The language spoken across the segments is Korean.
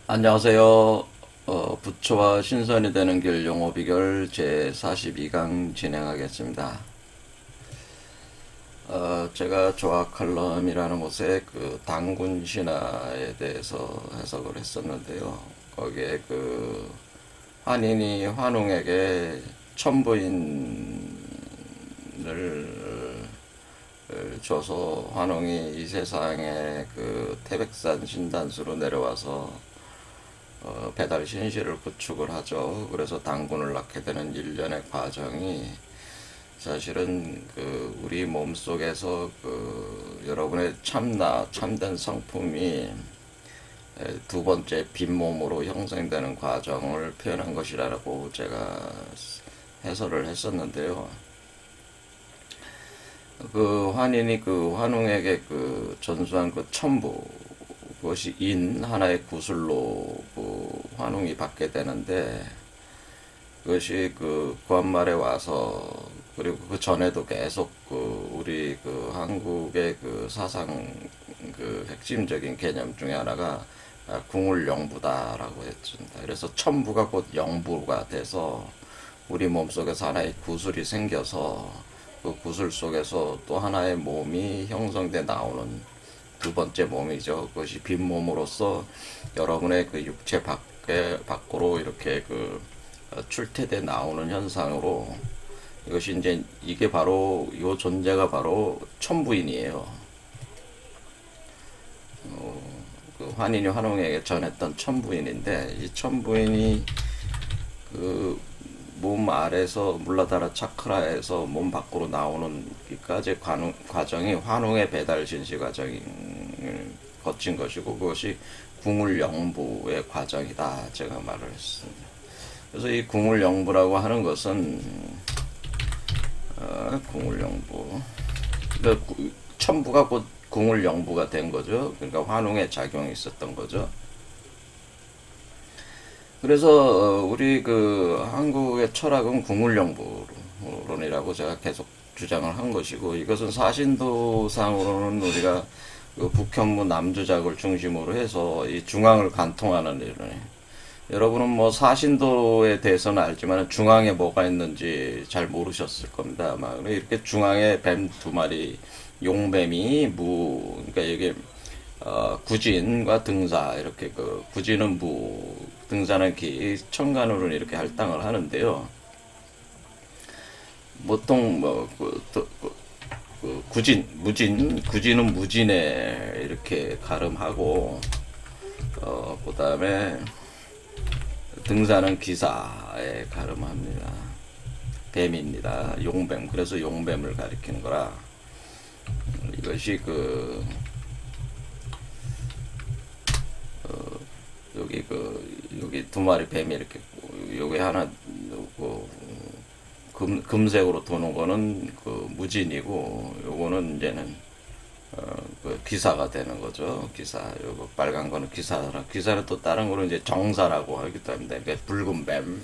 안녕하세요. 부처와 신선이 되는 길 용어 비결 제 42강 진행하겠습니다. 제가 조화 칼럼이라는 곳에 그 당군 신화에 대해서 해석을 했었는데요. 거기에 그 환인이 환웅에게 천부인을 줘서 환웅이 이 세상에 그 태백산 신단수로 내려와서 배달 신실을 구축을 하죠. 그래서 당군을 낳게 되는 일련의 과정이 사실은 그 우리 몸 속에서 그 여러분의 참된 성품이 두 번째 빈몸으로 형성되는 과정을 표현한 것이라고 제가 해설을 했었는데요. 그 환인이 그 환웅에게 그 전수한 그 첨부, 그것이 인 하나의 구슬로 그 환웅이 받게 되는데, 그것이 그 구한말에 와서, 그리고 그 전에도 계속 그 우리 그 한국의 그 사상 그 핵심적인 개념 중에 하나가 궁울영부다라고 했습니다. 그래서 첨부가 곧 영부가 돼서 우리 몸속에서 하나의 구슬이 생겨서 그 구슬 속에서 또 하나의 몸이 형성돼 나오는 두 번째 몸이죠. 그것이 빈 몸으로서 여러분의 그 육체 밖으로 이렇게 그 출퇴돼 나오는 현상으로, 이것이 이제 이게 바로 이 존재가 바로 천부인이에요. 그 환인이 환웅에게 전했던 천부인인데, 이 천부인이 그 몸 아래서 물라다라 차크라에서 몸 밖으로 나오는 기까지 과정이 환웅의 배달 진시 과정을 거친 것이고, 그것이 궁울영부의 과정이다 제가 말을 했습니다. 그래서 이 궁울영부라고 하는 것은 궁울영부, 그러니까 천부가 곧 궁울영부가 된 거죠. 그러니까 환웅의 작용이 있었던 거죠. 그래서 우리 그 한국의 철학은 궁울영부론이라고 제가 계속 주장을 한 것이고, 이것은 사신도상으로는 우리가 그 북현무 남주작을 중심으로 해서 이 중앙을 관통하는 이론이에요. 여러분은 뭐 사신도에 대해서는 알지만 중앙에 뭐가 있는지 잘 모르셨을 겁니다. 아마 이렇게 중앙에 뱀 두 마리, 용뱀이 그러니까 이게 구진과 등사, 이렇게 그 구진은 무, 등사는 기, 천간으로는 이렇게 할당을 하는데요. 보통 구진은 무진에 이렇게 가름하고, 그다음에 등사는 기사에 가름합니다. 뱀입니다. 용뱀. 그래서 용뱀을 가리키는 거라. 이것이 그 여기 두 마리 뱀이 이렇게 있고, 여기 하나 금색으로 도는 거는 그 무진이고, 요거는 이제는 그 기사가 되는 거죠. 기사. 요거 빨간 거는 기사라. 기사는 또 다른 거는 이제 정사라고 하기도 합니다. 그러니까 붉은 뱀.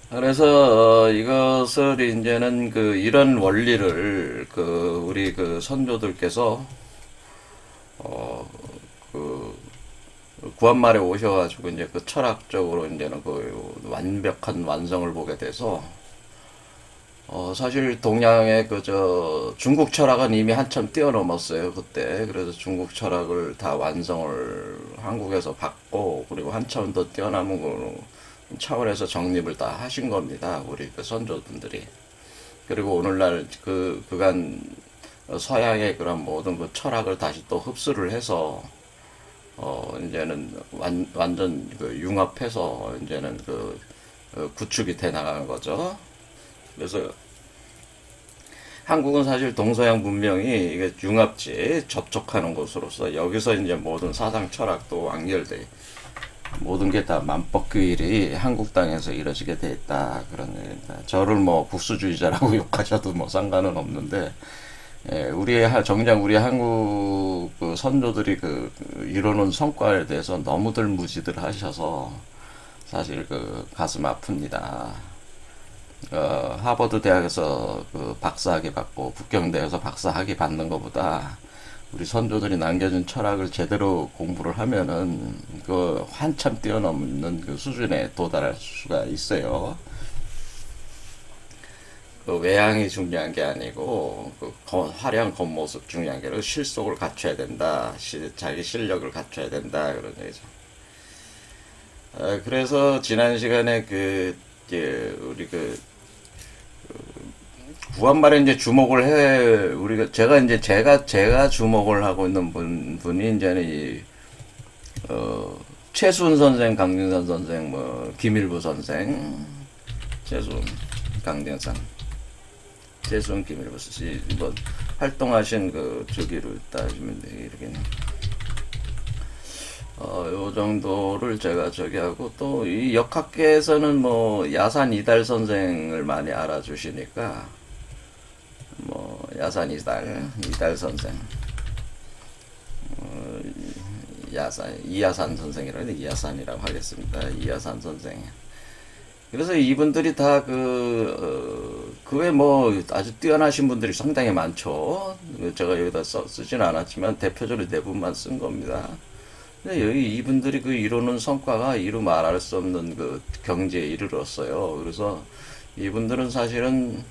그래서 이것을 이제는 그 이런 원리를 그 우리 그 선조들께서 그 구한말에 오셔가지고 이제 그 철학적으로 이제는 그 완벽한 완성을 보게 돼서, 사실 동양의 그 중국 철학은 이미 한참 뛰어넘었어요 그때. 그래서 중국 철학을 다 완성을 한국에서 받고, 그리고 한참 더 뛰어남은 거로 차원에서 정립을 다 하신 겁니다, 우리 그 선조분들이. 그리고 오늘날 그간 서양의 그런 모든 그 철학을 다시 또 흡수를 해서 이제는 완전 그 융합해서 이제는 구축이 돼 나가는 거죠. 그래서 한국은 사실 동서양 문명이 이게 융합지 접촉하는 곳으로서, 여기서 이제 모든 사상 철학도 완결돼 모든 게 다 만법규일이 한국 땅에서 이루어지게 돼 있다, 그런 얘기입니다. 저를 뭐 국수주의자라고 욕하셔도 뭐 상관은 없는데, 정작 우리 한국 그 선조들이 이루는 성과에 대해서 너무들 무지들 하셔서 사실 그 가슴 아픕니다. 하버드 대학에서 그 박사학위 받고 북경대에서 박사학위 받는 것보다 우리 선조들이 남겨준 철학을 제대로 공부를 하면은 그 한참 뛰어넘는 그 수준에 도달할 수가 있어요. 그 외향이 중요한 게 아니고 그 화려한 겉모습 중요한 게 아니고 실속을 갖춰야 된다. 자기 실력을 갖춰야 된다. 그런 얘기죠. 그래서 지난 시간에 우리 구한말에 이제 주목을 우리가, 제가 주목을 하고 있는 분이 이제는 최수훈 선생, 강진선 선생, 김일부 선생, 최수훈, 김일부 씨, 활동하신 저기로 따지면 이렇게. 요 정도를 제가 하고, 또 이 역학계에서는 야산 이달 선생을 많이 알아주시니까, 야산 이달 선생, 이야산 선생이라고 이야산이라고 하겠습니다. 이야산 선생. 그래서 이분들이 다 그 외에 아주 뛰어나신 분들이 상당히 많죠. 제가 여기다 쓰진 않았지만 대표적으로 대부분만 쓴 겁니다. 근데 여기 이분들이 이루는 성과가 이루 말할 수 없는 경지에 이르렀어요. 그래서 이분들은 사실은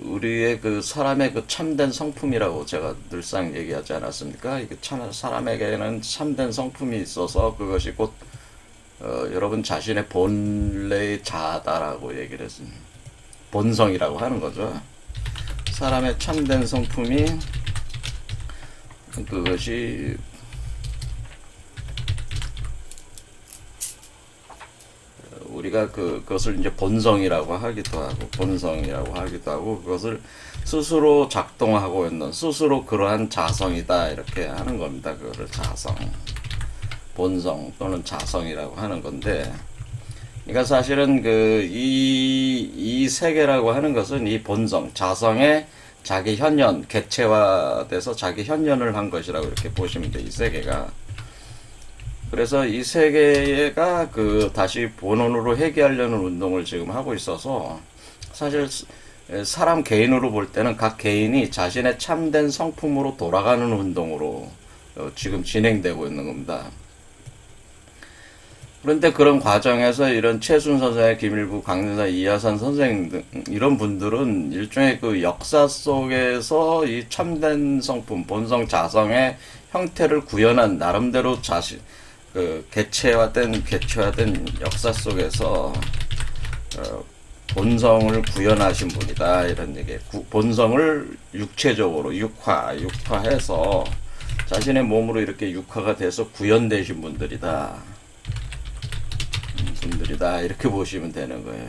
우리의 사람의 참된 성품이라고 제가 늘상 얘기하지 않았습니까? 사람에게는 참된 성품이 있어서 그것이 곧 여러분 자신의 본래의 자아다라고 얘기를 했습니다. 본성이라고 하는 거죠. 사람의 참된 성품이 그것이 우리가 그것을 이제 본성이라고 하기도 하고 그것을 스스로 작동하고 있는 스스로 그러한 자성이다 이렇게 하는 겁니다. 그거를 자성, 본성 또는 자성이라고 하는 건데, 그러니까 사실은 이 세계라고 하는 것은 이 본성, 자성의 자기 현현, 개체화돼서 자기 현현을 한 것이라고 이렇게 보시면 돼, 이 세계가. 그래서 이 세계가 다시 본원으로 회귀하려는 운동을 지금 하고 있어서, 사실 사람 개인으로 볼 때는 각 개인이 자신의 참된 성품으로 돌아가는 운동으로 지금 진행되고 있는 겁니다. 그런데 그런 과정에서 이런 최순 선생, 김일부, 강진선, 이하산 선생 등 이런 분들은 일종의 역사 속에서 이 참된 성품, 본성, 자성의 형태를 구현한 나름대로 개체화된 역사 속에서 본성을 구현하신 분이다 이런 얘기. 본성을 육체적으로 육화해서 자신의 몸으로 이렇게 육화가 돼서 구현되신 분들이다 이렇게 보시면 되는 거예요.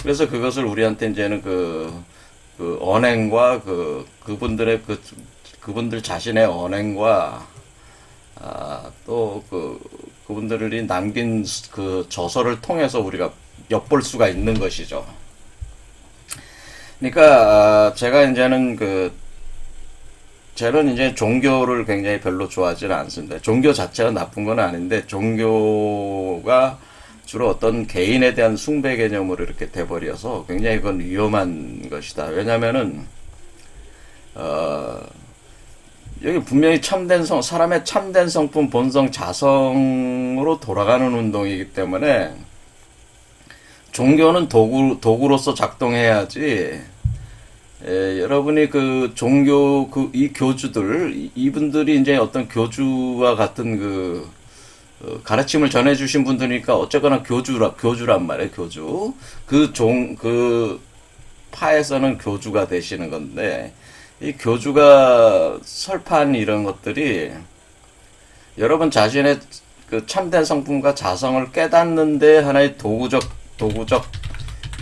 그래서 그것을 우리한테 이제는 언행과 그분들 자신의 언행과 또 그분들이 남긴 저서를 통해서 우리가 엿볼 수가 있는 것이죠. 그러니까 제가 이제는 저는 이제 종교를 굉장히 별로 좋아하지는 않습니다. 종교 자체가 나쁜 건 아닌데, 종교가 주로 어떤 개인에 대한 숭배 개념으로 이렇게 돼버려서 굉장히 그건 위험한 것이다. 왜냐면은 여기 분명히 사람의 참된 성품, 본성, 자성으로 돌아가는 운동이기 때문에 종교는 도구로서 작동해야지. 여러분이 종교, 이 교주들, 이분들이 이제 어떤 교주와 같은 가르침을 전해주신 분들이니까 어쨌거나 교주란 말이에요, 교주. 파에서는 교주가 되시는 건데, 이 교주가 설파한 이런 것들이 여러분 자신의 참된 성품과 자성을 깨닫는데 하나의 도구적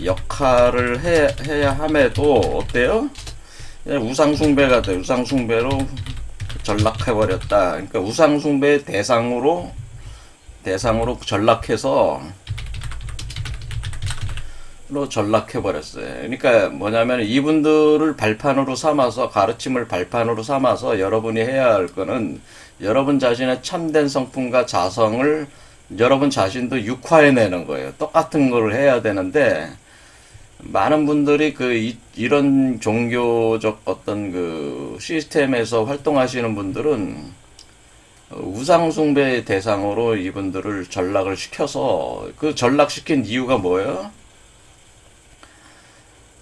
역할을 해야 함에도 어때요? 우상숭배가 돼. 우상숭배로 전락해버렸다. 그러니까 우상숭배의 대상으로 전락해버렸어요. 그러니까 뭐냐면 이분들을 가르침을 발판으로 삼아서 여러분이 해야 할 거는 여러분 자신의 참된 성품과 자성을 여러분 자신도 육화해내는 거예요. 똑같은 걸 해야 되는데, 많은 분들이 이런 종교적 어떤 그 시스템에서 활동하시는 분들은 우상숭배 대상으로 이분들을 전락을 시켜서 그 전락시킨 이유가 뭐예요?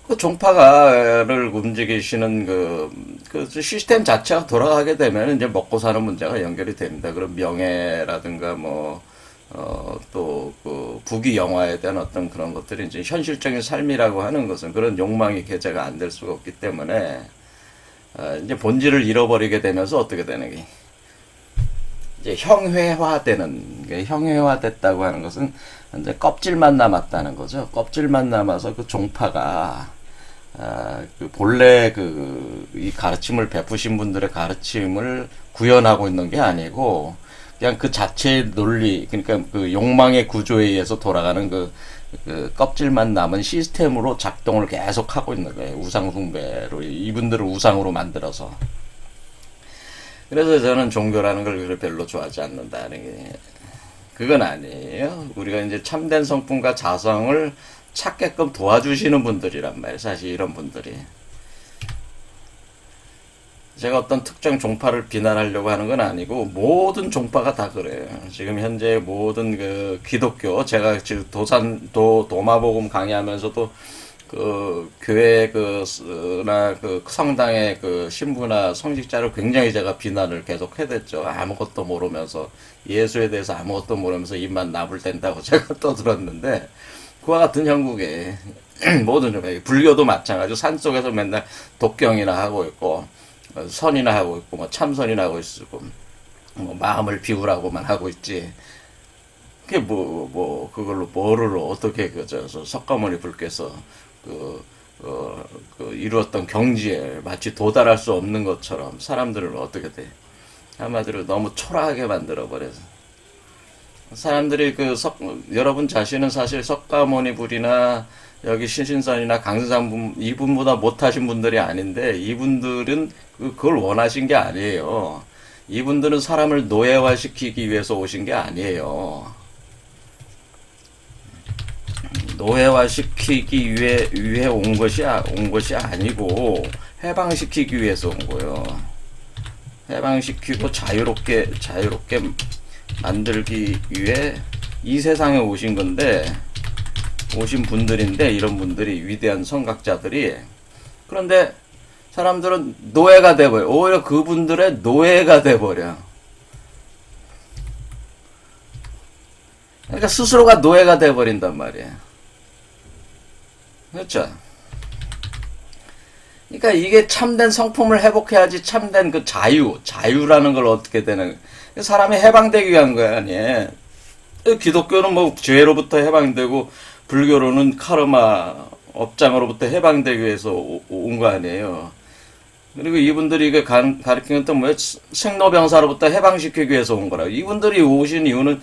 그 종파가를 움직이시는 그 시스템 자체가 돌아가게 되면 이제 먹고 사는 문제가 연결이 됩니다. 그런 명예라든가 또 그 부귀영화에 대한 어떤 그런 것들이 이제 현실적인 삶이라고 하는 것은 그런 욕망이 개재가 안 될 수가 없기 때문에 이제 본질을 잃어버리게 되면서 어떻게 되는 게 이제 형회화됐다고 하는 것은 이제 껍질만 남았다는 거죠. 껍질만 남아서 그 종파가 그 본래 이 가르침을 베푸신 분들의 가르침을 구현하고 있는 게 아니고 그냥 그 자체의 논리, 그러니까 그 욕망의 구조에 의해서 돌아가는 그 껍질만 남은 시스템으로 작동을 계속 하고 있는 거예요. 우상숭배로 이분들을 우상으로 만들어서. 그래서 저는 종교라는 걸 별로 좋아하지 않는다는 게 그건 아니에요. 우리가 이제 참된 성품과 자성을 찾게끔 도와주시는 분들이란 말이에요. 사실 이런 분들이. 제가 어떤 특정 종파를 비난하려고 하는 건 아니고 모든 종파가 다 그래요. 지금 현재 모든 그 기독교, 제가 지금 도마복음 강의하면서도 그 교회 나 그 성당의 그 신부나 성직자를 굉장히 제가 비난을 계속 해댔죠. 아무것도 모르면서 예수에 대해서 아무것도 모르면서 입만 나불댄다고 제가 떠들었는데 그와 같은 형국에 모든 좀 불교도 마찬가지로 산속에서 맨날 독경이나 하고 있고 선이나 하고 있고 참선이나 하고 있고 마음을 비우라고만 하고 있지. 그게 그걸로 뭐를 어떻게 석가모니 불께서 이루었던 경지에 마치 도달할 수 없는 것처럼 사람들을 어떻게 돼? 한마디로 너무 초라하게 만들어버려서. 사람들이 여러분 자신은 사실 석가모니 불이나 여기 신신선이나 강승상 이분보다 못하신 분들이 아닌데 이분들은 그걸 원하신 게 아니에요. 이분들은 사람을 노예화시키기 위해서 오신 게 아니에요. 노예화시키기 위해 온 것이 아니고 해방시키기 위해서 온 거예요. 해방시키고 자유롭게 만들기 위해 이 세상에 오신 분들인데 이런 분들이 위대한 선각자들이 그런데 사람들은 노예가 돼버려. 오히려 그분들의 노예가 돼버려. 그러니까 스스로가 노예가 돼버린단 말이야. 그렇죠? 그러니까 이게 참된 성품을 회복해야지 참된 그 자유라는 걸 어떻게 되는 사람이 해방되기 위한 거야, 아니에요. 기독교는 죄로부터 해방되고 불교로는 카르마 업장으로부터 해방되기 위해서 온 거 아니에요. 그리고 이분들이 이게 가르치는 또 생로병사로부터 해방시키기 위해서 온 거라고. 이분들이 오신 이유는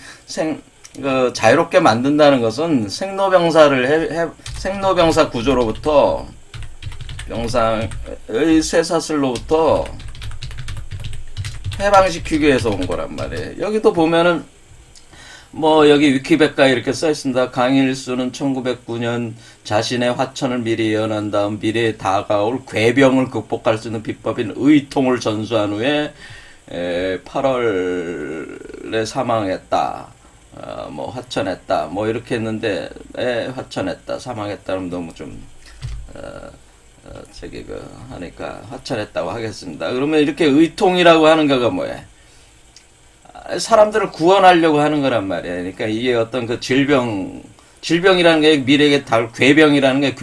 자유롭게 만든다는 것은 생로병사 구조로부터 병사의 쇠사슬로부터 해방시키기 위해서 온 거란 말이에요. 여기도 보면은 여기 위키백과에 이렇게 써 있습니다. 강일수는 1909년 자신의 화천을 미리 예언한 다음 미래에 다가올 괴병을 극복할 수 있는 비법인 의통을 전수한 후에 8월에 사망했다. 화천했다. 이렇게 했는데 화천했다. 사망했다. 그럼 너무 좀 하니까 화천했다고 하겠습니다. 그러면 이렇게 의통이라고 하는 거가 뭐야? 사람들을 구원하려고 하는 거란 말이야. 그러니까 이게 어떤 그 질병이라는 게 미래에 달 괴병이라는 게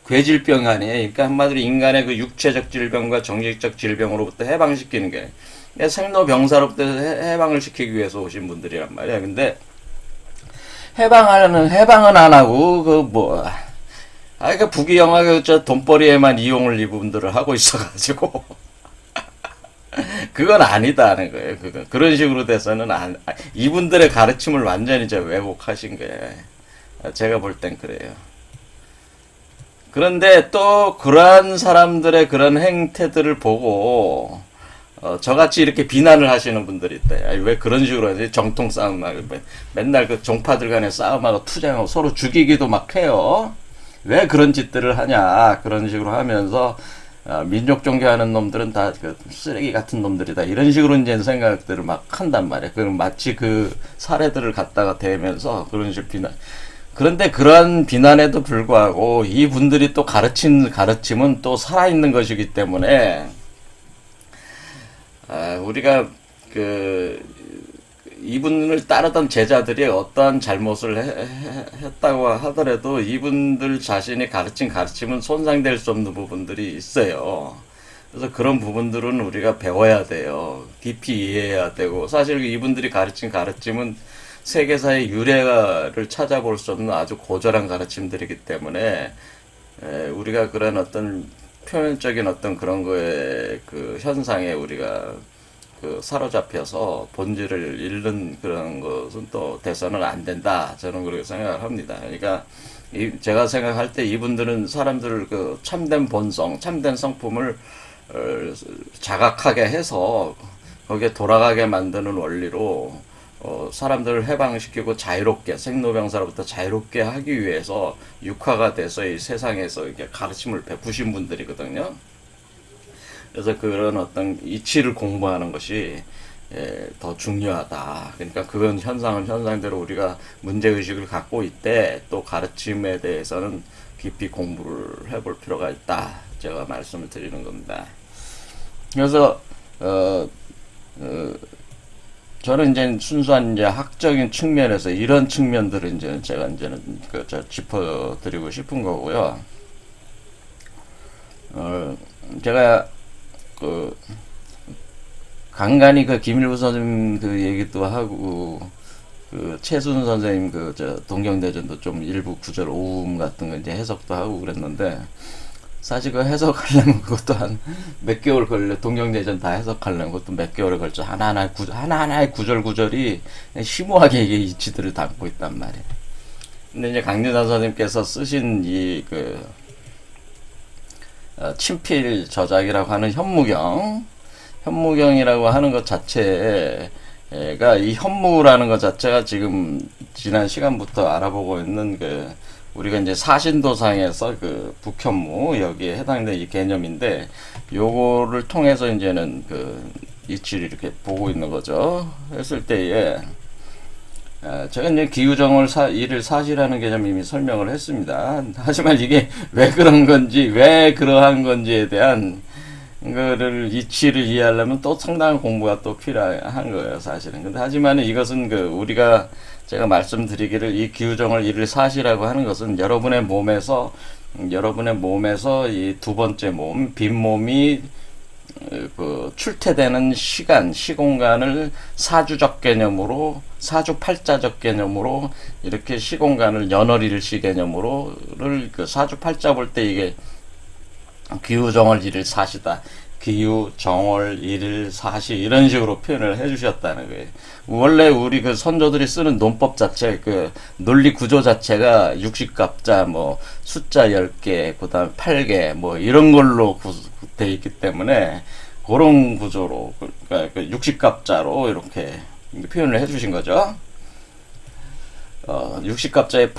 괴질병 아니에요. 그러니까 한마디로 인간의 그 육체적 질병과 정신적 질병으로부터 해방시키는 게 생로병사로부터 해방을 시키기 위해서 오신 분들이란 말이야. 근데 해방은 안 하고 부귀영화 돈벌이에만 이용을 이분들을 하고 있어가지고 그건 아니다는 거예요. 그런 식으로 돼서는 이분들의 가르침을 완전히 왜곡하신 거예요. 제가 볼 땐 그래요. 그런데 또 그러한 사람들의 그런 행태들을 보고 저같이 이렇게 비난을 하시는 분들이 있다. 왜 그런 식으로 하지? 정통 싸움 맨날 그 종파들 간의 싸움하고 투쟁하고 서로 죽이기도 막 해요. 왜 그런 짓들을 하냐 그런 식으로 하면서 민족 종교하는 놈들은 다 그 쓰레기 같은 놈들이다 이런 식으로 이제 생각들을 막 한단 말이야. 그럼 마치 그 사례들을 갖다가 대면서 그런 식으로 비난. 그런데 그런 비난에도 불구하고 이분들이 또 가르친 가르침은 또 살아있는 것이기 때문에 우리가 그 이분을 따르던 제자들이 어떠한 잘못을 했다고 하더라도 이분들 자신이 가르친 가르침은 손상될 수 없는 부분들이 있어요. 그래서 그런 부분들은 우리가 배워야 돼요. 깊이 이해해야 되고, 사실 이분들이 가르친 가르침은 세계사의 유래를 찾아볼 수 없는 아주 고절한 가르침들이기 때문에 우리가 그런 어떤 표면적인 어떤 그런 거에 그 현상에 우리가 그 사로잡혀서 본질을 잃는 그런 것은 또 돼서는 안 된다. 저는 그렇게 생각을 합니다. 그러니까 제가 생각할 때 이분들은 사람들 그 참된 본성, 참된 성품을 자각하게 해서 거기에 돌아가게 만드는 원리로 사람들을 해방시키고 자유롭게 생로병사로부터 자유롭게 하기 위해서 육화가 돼서 이 세상에서 이렇게 가르침을 베푸신 분들이거든요. 그래서 그런 어떤 이치를 공부하는 것이 더 중요하다. 그러니까 그건 현상은 현상대로 우리가 문제의식을 갖고 있대 또 가르침에 대해서는 깊이 공부를 해볼 필요가 있다. 제가 말씀을 드리는 겁니다. 그래서 저는 이제 순수한 이제 학적인 측면에서 이런 측면들을 이제 제가 이제는 짚어드리고 싶은 거고요. 제가 간간히 김일부 선생님 얘기도 하고 최순 선생님 동경대전도 좀 일부 구절 오음 같은 거 이제 해석도 하고 그랬는데 사실 해석하려면 그것도 한 몇 개월 걸려. 동경대전 다 해석하려면 그것도 몇 개월에 걸쳐 하나하나의 구절구절이 심오하게 이게 이치들을 담고 있단 말이에요. 근데 이제 강진환 선생님께서 쓰신 친필 저작이라고 하는 현무경이라고 하는 것 자체가 이 현무라는 것 자체가 지금 지난 시간부터 알아보고 있는 우리가 이제 사신도상에서 북현무 여기에 해당되는 이 개념인데 요거를 통해서 이제는 이치를 이렇게 보고 있는 거죠. 했을 때에 제가 이제 기우정을 일을 사시라는 개념 이미 설명을 했습니다. 하지만 이게 왜 그런 건지, 왜 그러한 건지에 대한 거를 이치를 이해하려면 또 상당한 공부가 또 필요한 거예요, 사실은. 근데 하지만 이것은 우리가 제가 말씀드리기를 이 기우정을 일을 사시라고 하는 것은 여러분의 몸에서 이 두 번째 몸, 빈몸이 출퇴되는 시공간을 사주적 개념으로, 사주팔자적 개념으로, 이렇게 시공간을 연월일시 개념으로를 사주팔자 볼 때 이게 기우정월 일일 사시다. 기우정월 일일 사시 이런 식으로 표현을 해주셨다는 거예요. 원래 우리 선조들이 쓰는 논법 자체, 논리 구조 자체가 60갑자, 숫자 10개, 그 다음에 8개, 이런 걸로 돼 있기 때문에, 그런 구조로, 60갑자로 이렇게 표현을 해주신 거죠. 60갑자의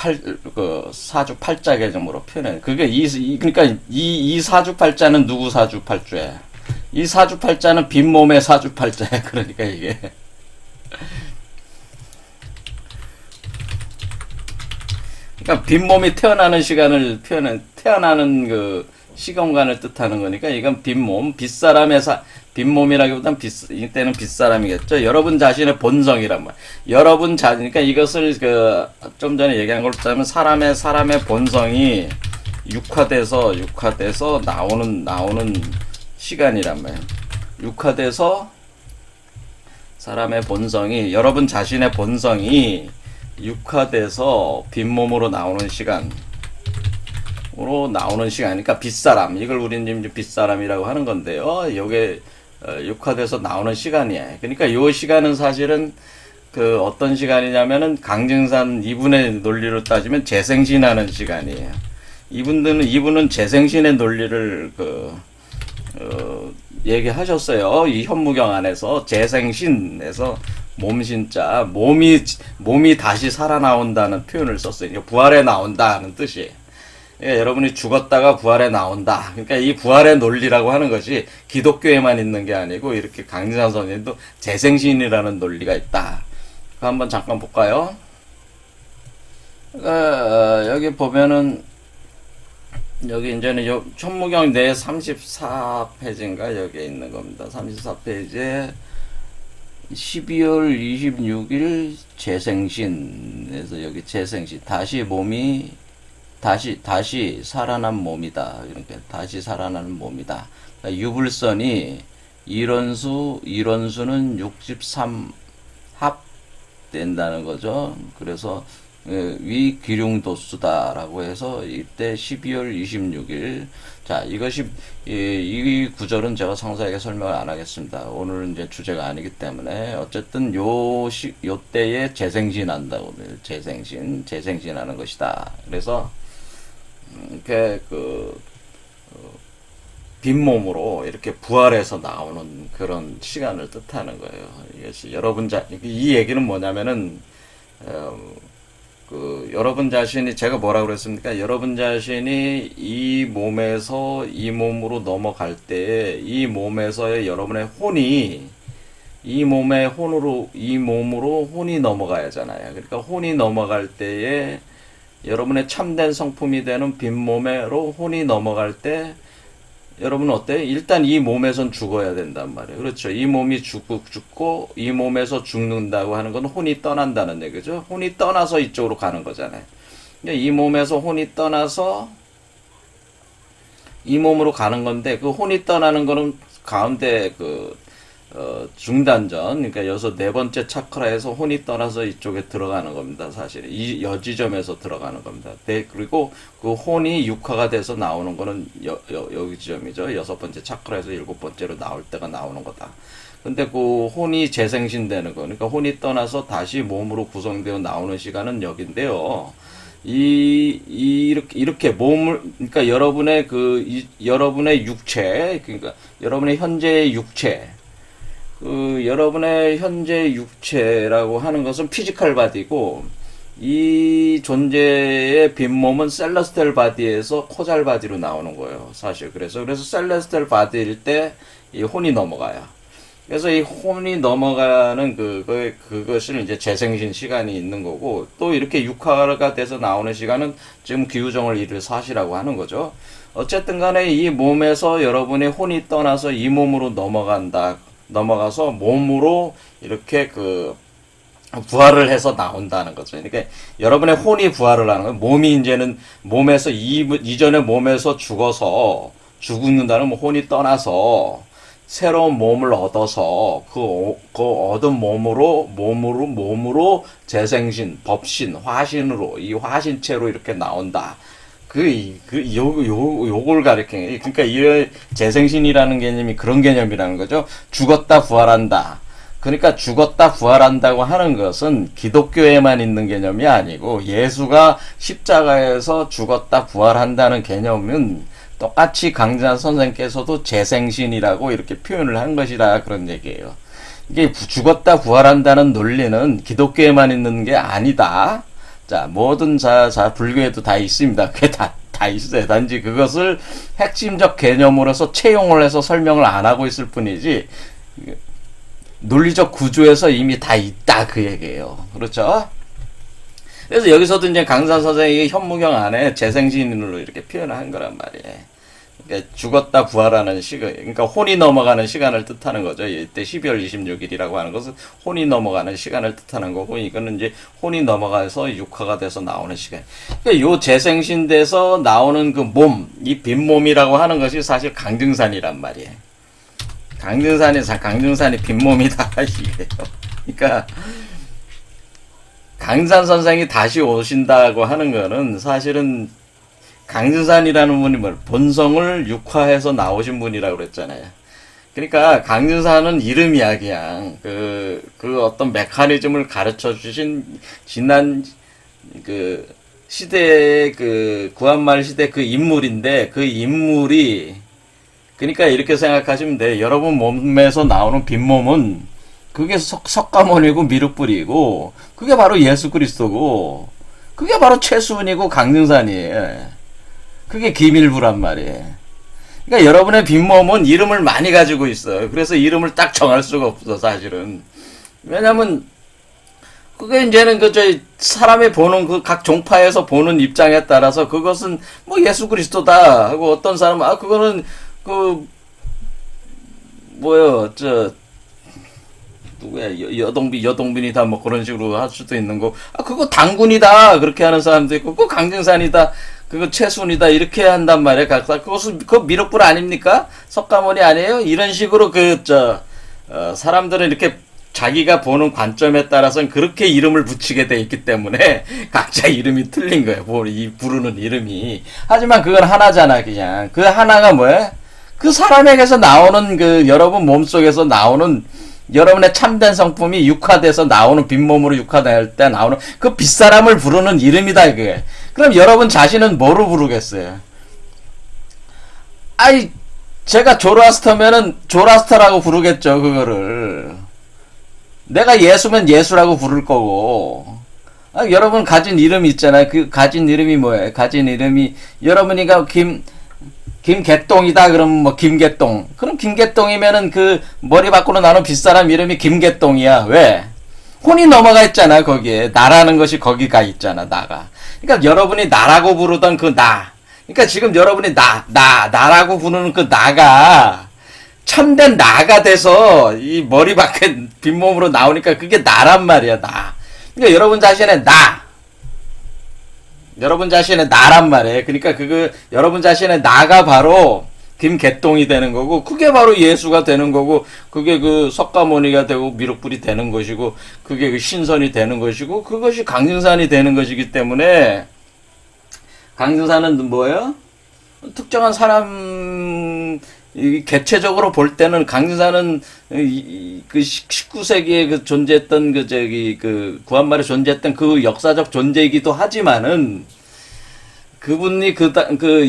사주 팔자 개념으로 표현해. 그러니까 이 사주 팔자는 누구 사주 팔자야? 이 사주 팔자는 빈몸의 사주 팔자야. 그러니까 이게. 그러니까 빈몸이 태어나는 시간을 태어나는 시공간을 뜻하는 거니까 이건 빈몸, 빈몸이라기보단 이때는 빗사람이겠죠. 여러분 자신의 본성이란 말. 여러분 자신, 그러니까 이것을 좀 전에 얘기한 걸 보자면 사람의 본성이 육화돼서 나오는 시간이란 말이에요. 육화돼서 사람의 본성이, 여러분 자신의 본성이 육화돼서 빈몸으로 나오는 시간. 그러니까 빗사람, 이걸 우리는 이제 빗사람이라고 하는 건데요. 요게 육화돼서 나오는 시간이에요. 그러니까 요 시간은 사실은 어떤 시간이냐면은 강증산 이분의 논리로 따지면 재생신하는 시간이에요. 이분은 재생신의 논리를 얘기하셨어요. 이 현무경 안에서 재생신에서 몸신자, 몸이 다시 살아나온다는 표현을 썼어요. 부활해 나온다는 뜻이에요. 그러니까 여러분이 죽었다가 부활해 나온다. 그러니까 이 부활의 논리라고 하는 것이 기독교에만 있는 게 아니고 이렇게 강진산 선생님도 재생신이라는 논리가 있다. 한번 잠깐 볼까요? 여기 보면은 여기 이제는 요 천무경 내 34페이지인가 여기에 있는 겁니다. 34페이지에 12월 26일 재생신에서 여기 재생신 다시 몸이 다시 살아난 몸이다. 이렇게 다시 살아나는 몸이다. 그러니까 유불선이 이론수는 63합 된다는 거죠. 그래서 위기륭도수다라고 해서 이때 12월 26일 자 이것이 이 구절은 제가 상세하게 설명을 안 하겠습니다. 오늘은 이제 주제가 아니기 때문에 어쨌든 요 때에 재생신한다고 재생신하는 것이다. 그래서 이렇게 빈몸으로 이렇게 부활해서 나오는 그런 시간을 뜻하는 거예요. 이것이 이 얘기는 뭐냐면은 여러분 자신이 제가 뭐라고 그랬습니까? 여러분 자신이 이 몸에서 이 몸으로 넘어갈 때 이 몸에서의 여러분의 혼이 이 몸으로 혼이 넘어가야잖아요. 그러니까 혼이 넘어갈 때에 여러분의 참된 성품이 되는 빈몸으로 혼이 넘어갈 때 여러분은 어때요? 일단 이 몸에선 죽어야 된단 말이에요. 그렇죠. 이 몸이 죽고 이 몸에서 죽는다고 하는 건 혼이 떠난다는 얘기죠. 혼이 떠나서 이쪽으로 가는 거잖아요. 이 몸에서 혼이 떠나서 이 몸으로 가는 건데 그 혼이 떠나는 거는 가운데 중단전, 그러니까 여기서 네 번째 차크라에서 혼이 떠나서 이쪽에 들어가는 겁니다. 사실 이 여지점에서 들어가는 겁니다. 그리고 그 혼이 육화가 돼서 나오는 거는 여기 지점이죠. 여섯 번째 차크라에서 일곱 번째로 나올 때가 나오는 거다. 근데 그 혼이 재생신되는 거, 그러니까 혼이 떠나서 다시 몸으로 구성되어 나오는 시간은 여기인데요. 이렇게 몸을, 그러니까 여러분의 육체, 그러니까 여러분의 현재의 육체, 여러분의 현재 육체라고 하는 것은 피지컬 바디고, 이 존재의 빈몸은 셀레스텔 바디에서 코잘 바디로 나오는 거예요, 사실. 그래서 셀레스텔 바디일 때 이 혼이 넘어가요. 그래서 이 혼이 넘어가는 그것을 이제 재생신 시간이 있는 거고, 또 이렇게 육화가 돼서 나오는 시간은 지금 기우정을 이룰 사시라고 하는 거죠. 어쨌든 간에 이 몸에서 여러분의 혼이 떠나서 이 몸으로 넘어가서 몸으로 이렇게 부활을 해서 나온다는 거죠. 그러니까 여러분의 혼이 부활을 하는 거예요. 몸이 이제는 몸에서 이전의 몸에서 죽는다는 혼이 떠나서 새로운 몸을 얻어서 그 얻은 몸으로 재생신, 법신, 화신으로 이 화신체로 이렇게 나온다. 요걸 가리키는 거예요. 그러니까 이 재생신이라는 개념이 그런 개념이라는 거죠. 죽었다 부활한다. 그러니까 죽었다 부활한다고 하는 것은 기독교에만 있는 개념이 아니고 예수가 십자가에서 죽었다 부활한다는 개념은 똑같이 강진한 선생께서도 재생신이라고 이렇게 표현을 한 것이라 그런 얘기예요. 이게 죽었다 부활한다는 논리는 기독교에만 있는 게 아니다. 자, 모든 불교에도 다 있습니다. 그게 다 있어요. 단지 그것을 핵심적 개념으로서 채용을 해서 설명을 안 하고 있을 뿐이지, 논리적 구조에서 이미 다 있다. 그 얘기예요. 그렇죠? 그래서 여기서도 이제 강산 선생이 현무경 안에 재생신으로 이렇게 표현한 거란 말이에요. 그러니까 죽었다 부활하는 시간, 그러니까 혼이 넘어가는 시간을 뜻하는 거죠. 이때 12월 26일이라고 하는 것은 혼이 넘어가는 시간을 뜻하는 거고, 이거는 이제 혼이 넘어가서 육화가 돼서 나오는 시간. 그러니까 요 재생신돼서 나오는 그 몸, 이 빈몸이라고 하는 것이 사실 강등산이란 말이에요. 강등산이 빈몸이다 이게요. 그러니까 강산 선생이 다시 오신다고 하는 거는 사실은 강진산이라는 분이 본성을 육화해서 나오신 분이라고 그랬잖아요. 그러니까 강진산은 이름이야, 그냥. 어떤 메커니즘을 가르쳐 주신 지난 시대의 구한말 시대 인물인데, 그 인물이, 그러니까 이렇게 생각하시면 돼. 여러분 몸에서 나오는 빈몸은 그게 석가모니고 미륵불이고, 그게 바로 예수 그리스도고, 그게 바로 최수은이고 강진산이에요. 그게 기밀부란 말이에요. 그러니까 여러분의 빈몸은 이름을 많이 가지고 있어요. 그래서 이름을 딱 정할 수가 없어, 사실은. 왜냐면, 그게 이제는 사람이 보는 각 종파에서 보는 입장에 따라서 그것은 뭐 예수 그리스도다 하고 어떤 사람은, 그거는 누구야, 여동빈이다, 뭐 그런 식으로 할 수도 있는 거. 그거 당군이다, 그렇게 하는 사람도 있고, 그거 강증산이다, 그거 최순이다, 이렇게 한단 말이에요. 그것은, 그거 미륵불 아닙니까? 석가모니 아니에요? 이런 식으로 사람들은 이렇게 자기가 보는 관점에 따라서는 그렇게 이름을 붙이게 돼 있기 때문에 각자 이름이 틀린 거예요. 이 부르는 이름이. 하지만 그건 하나잖아, 그냥. 그 하나가 뭐야? 그 사람에게서 나오는 여러분 몸속에서 나오는 여러분의 참된 성품이 육화돼서 나오는 빈몸으로 육화될 때 나오는 그 빗사람을 부르는 이름이다, 그게. 그럼 여러분 자신은 뭐로 부르겠어요? 제가 조라스터면은 조라스터라고 부르겠죠, 그거를. 내가 예수면 예수라고 부를 거고. 여러분 가진 이름이 있잖아요. 그 가진 이름이 뭐예요? 가진 이름이, 여러분이가 김개똥이다 그러면 뭐 김개똥. 그럼 김개똥이면은 그 머리 밖으로 나는 빗사람 이름이 김개똥이야. 왜? 혼이 넘어가 있잖아, 거기에. 나라는 것이 거기가 있잖아, 나가. 그러니까 여러분이 나라고 부르던 그 나. 그러니까 지금 여러분이 나라고 부르는 그 나가 참된 나가 돼서 이 머리 밖에 빈몸으로 나오니까 그게 나란 말이야, 나. 그러니까 여러분 자신의 나. 여러분 자신의 나란 말이에요. 그러니까 여러분 자신의 나가 바로 김개똥이 되는 거고, 그게 바로 예수가 되는 거고, 그게 석가모니가 되고 미륵불이 되는 것이고, 그게 신선이 되는 것이고, 그것이 강증산이 되는 것이기 때문에, 강증산은 뭐예요? 특정한 사람, 개체적으로 볼 때는 강증산은 19세기에 존재했던 구한말에 존재했던 그 역사적 존재이기도 하지만은, 그분이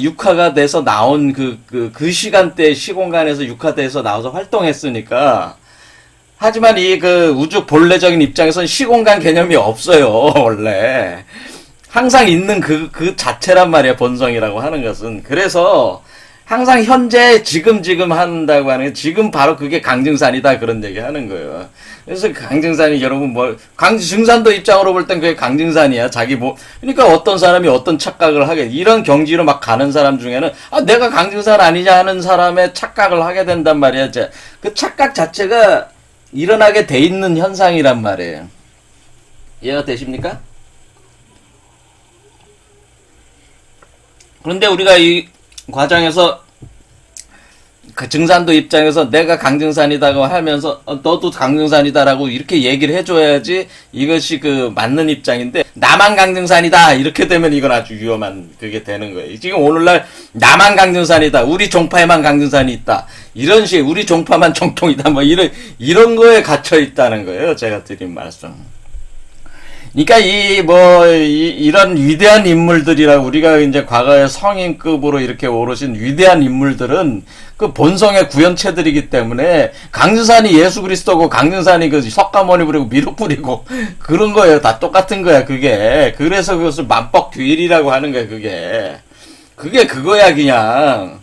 육화가 돼서 나온 그 시간대, 시공간에서 육화돼서 나와서 활동했으니까. 하지만 우주 본래적인 입장에서는 시공간 개념이 없어요, 원래. 항상 있는 그 자체란 말이야, 본성이라고 하는 것은. 그래서, 항상 현재 지금 한다고 하는 게 지금 바로 그게 강증산이다, 그런 얘기 하는 거예요. 그래서 강증산이 여러분 강증산도 입장으로 볼 땐 그게 강증산이야. 그러니까 어떤 사람이 어떤 착각을 하게, 이런 경지로 막 가는 사람 중에는 내가 강증산 아니냐 하는 사람의 착각을 하게 된단 말이야. 그 착각 자체가 일어나게 돼 있는 현상이란 말이에요. 이해가 되십니까? 그런데 우리가 이 과정에서 그 증산도 입장에서 내가 강증산이다고 하면서 너도 강증산이다라고 이렇게 얘기를 해줘야지 이것이 맞는 입장인데, 나만 강증산이다 이렇게 되면 이건 아주 위험한 그게 되는 거예요. 지금 오늘날 나만 강증산이다, 우리 종파에만 강증산이 있다, 이런 식, 우리 종파만 정통이다, 뭐 이런 거에 갇혀 있다는 거예요, 제가 드린 말씀. 그러니까 이런 위대한 인물들이라, 우리가 이제 과거에 성인급으로 이렇게 오르신 위대한 인물들은 그 본성의 구현체들이기 때문에, 강증산이 예수 그리스도고 강증산이 석가모니 부리고 미륵불이고 그런 거예요. 다 똑같은 거야, 그게. 그래서 그것을 만법규일이라고 하는 거야, 그게 그거야, 그냥.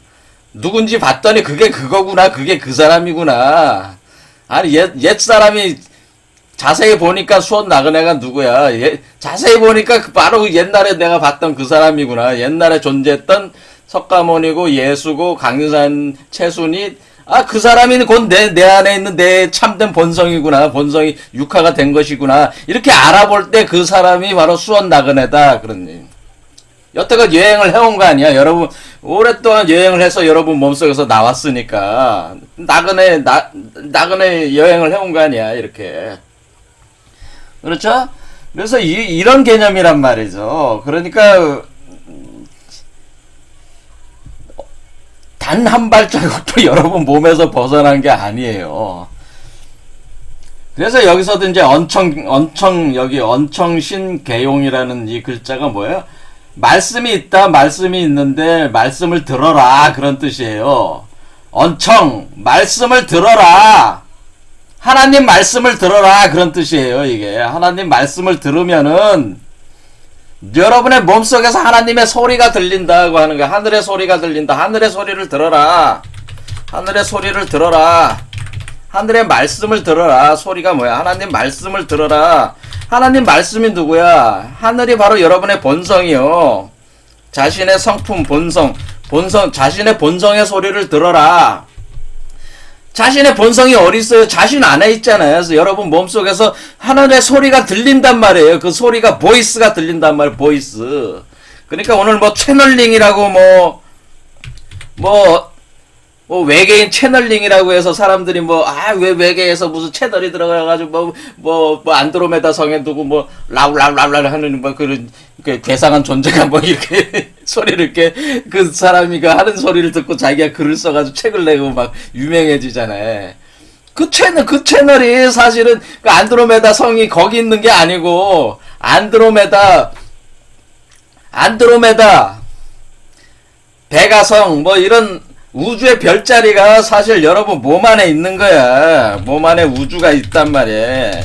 누군지 봤더니 그게 그거구나, 그게 그 사람이구나. 아니, 옛 사람이 자세히 보니까 수원 나그네가 누구야? 자세히 보니까 바로 옛날에 내가 봤던 그 사람이구나. 옛날에 존재했던 석가모니고 예수고 강증산 최순이, 그 사람이 곧 내 안에 있는 내 참된 본성이구나. 본성이 육화가 된 것이구나. 이렇게 알아볼 때 그 사람이 바로 수원 나그네다. 그러니. 여태껏 여행을 해온 거 아니야? 여러분, 오랫동안 여행을 해서 여러분 몸속에서 나왔으니까. 나그네 여행을 해온 거 아니야? 이렇게. 그렇죠? 그래서 이런 개념이란 말이죠. 그러니까 단 한 발자국도 여러분 몸에서 벗어난 게 아니에요. 그래서 여기서도 이제 여기 언청신개용이라는 이 글자가 뭐예요? 말씀이 있다, 말씀이 있는데 말씀을 들어라, 그런 뜻이에요. 말씀을 들어라. 하나님 말씀을 들어라, 그런 뜻이에요, 이게. 하나님 말씀을 들으면은 여러분의 몸속에서 하나님의 소리가 들린다고 하는 거야. 하늘의 소리가 들린다. 하늘의 소리를 들어라. 하늘의 소리를 들어라. 하늘의 말씀을 들어라. 소리가 뭐야? 하나님 말씀을 들어라. 하나님 말씀이 누구야? 하늘이 바로 여러분의 본성이요. 자신의 성품, 본성, 자신의 본성의 소리를 들어라. 자신의 본성이 어디 있어요? 자신 안에 있잖아요. 그래서 여러분 몸속에서 하늘의 소리가 들린단 말이에요. 그 소리가 보이스가 들린단 말이에요. 보이스. 그러니까 오늘 뭐 채널링이라고 뭐 외계인 채널링이라고 해서 사람들이 왜 외계에서 무슨 채널이 들어가가지고 뭐 안드로메다 성에 두고 라울라울라울 하는 그런 괴상한 존재가 이렇게 소리를 이렇게 그 사람이 하는 소리를 듣고 자기가 글을 써가지고 책을 내고 막 유명해지잖아요. 그 채널이 사실은 그 안드로메다 성이 거기 있는 게 아니고 안드로메다 베가성 이런 우주의 별자리가 사실 여러분 몸 안에 있는 거야. 몸 안에 우주가 있단 말이에요.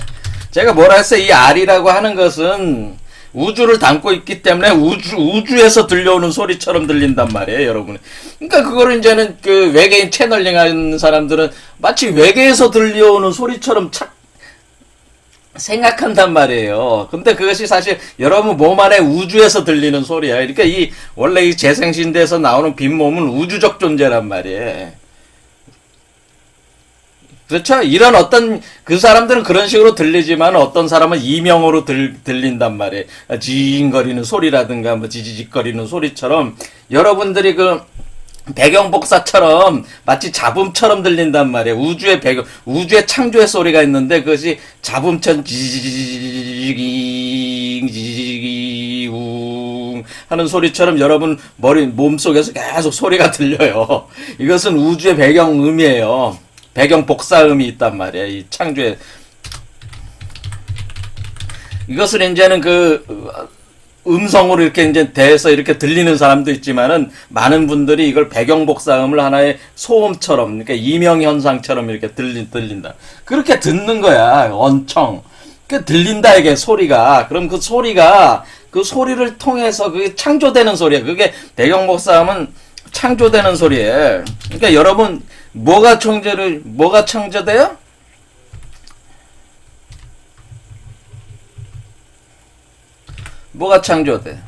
제가 뭐라 했어요? 이 R이라고 하는 것은 우주를 담고 있기 때문에 우주에서 들려오는 소리처럼 들린단 말이에요, 여러분. 그러니까 그거를 이제는 그 외계인 채널링 하는 사람들은 마치 외계에서 들려오는 소리처럼 생각한단 말이에요. 근데 그것이 사실 여러분 몸 안에 우주에서 들리는 소리야. 그러니까 원래 이 재생신대에서 나오는 빈몸은 우주적 존재란 말이에요. 그렇죠? 이런 그 사람들은 그런 식으로 들리지만 어떤 사람은 이명으로 들린단 말이에요. 지잉거리는 소리라든가 지지직거리는 소리처럼 여러분들이 배경복사처럼 마치 잡음처럼 들린단 말이에요. 우주의 창조의 소리가 있는데 그것이 잡음처럼 지지기웅 하는 소리처럼 여러분 몸속에서 계속 소리가 들려요. 이것은 우주의 배경음이에요. 배경복사음이 있단 말이에요. 이 창조의 이것을 이제는 음성으로 이렇게 이제 대해서 이렇게 들리는 사람도 있지만은 많은 분들이 이걸 배경복사음을 하나의 소음처럼, 그러니까 이명현상처럼 이렇게 들린다. 그렇게 듣는 거야. 엄청. 들린다, 이게 소리가. 그럼 그 소리를 통해서 그게 창조되는 소리야. 그게 배경복사음은 창조되는 소리예요. 그러니까 여러분, 뭐가 창조돼요? 뭐가 창조돼?